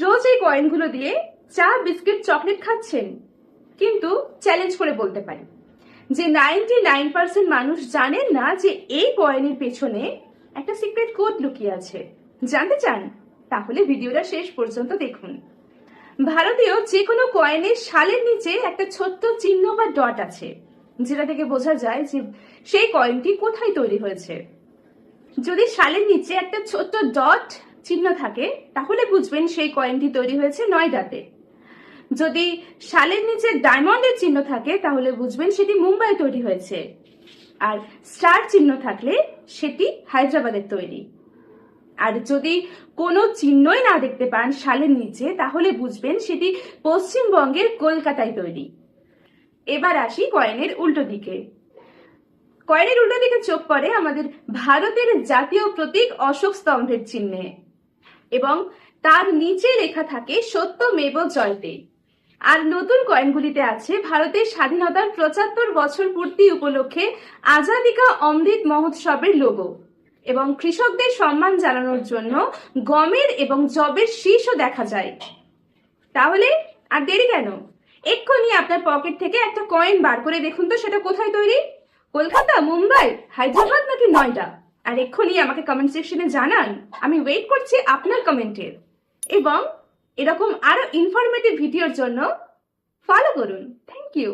রোজ এই কয়েনগুলো দিয়ে চা, বিস্কিট, চকলেট খাচ্ছেন, কিন্তু চ্যালেঞ্জ করে বলতে পারি যে 99% মানুষ জানেন না যে এই কয়েনের পেছনে একটা সিক্রেট কোড লুকিয়ে আছে। জানতে চান? তাহলে ভিডিওটা শেষ পর্যন্ত দেখুন। ভারতীয় যে কোনো কয়েনের সালের নিচে একটা ছোট্ট চিহ্ন বা ডট আছে, যেটা থেকে বোঝা যায় যে সেই কয়েনটি কোথায় তৈরি হয়েছে। যদি সালের নিচে একটা ছোট্ট ডট চিহ্ন থাকে তাহলে বুঝবেন সেই কয়েনটি তৈরি হয়েছে নয়ডাতে। যদি সালের নিচে ডায়মন্ডের চিহ্ন থাকে তাহলে বুঝবেন সেটি মুম্বাই তৈরি হয়েছে। আর স্টার চিহ্ন থাকলে সেটি হায়দ্রাবাদের তৈরি। আর যদি কোনো চিহ্নই না দেখতে পান সালের নিচে তাহলে বুঝবেন সেটি পশ্চিমবঙ্গের কলকাতায় তৈরি। এবার আসি কয়েনের উল্টো দিকে। কয়েনের উল্টো দিকে চোখ পড়ে আমাদের ভারতের জাতীয় প্রতীক অশোক স্তম্ভের চিহ্নে, এবং তার নিচে লেখা থাকে সত্যমেব জয়তে। আর নতুন কয়েনগুলিতে আছে ভারতের স্বাধীনতার 75 বছর পূর্তি উপলক্ষে আজাদি কা অমৃত মহোৎসবের লোগো, এবং কৃষকদের সম্মান জানানোর জন্য গমের এবং জবের শীষও দেখা যায়। তাহলে আর দেরি কেন? এক্ষুনি আপনার পকেট থেকে একটা কয়েন বার করে দেখুন তো সেটা কোথায় তৈরি। কলকাতা, মুম্বাই, হায়দ্রাবাদ নাকি নয়ডা? আর এক্ষুনি আমাকে কমেন্ট সেকশনে জানান। আমি ওয়েট করছি আপনার কমেন্টের। এবং এরকম আরো ইনফরমেটিভ ভিডিওর জন্য ফলো করুন। Thank you.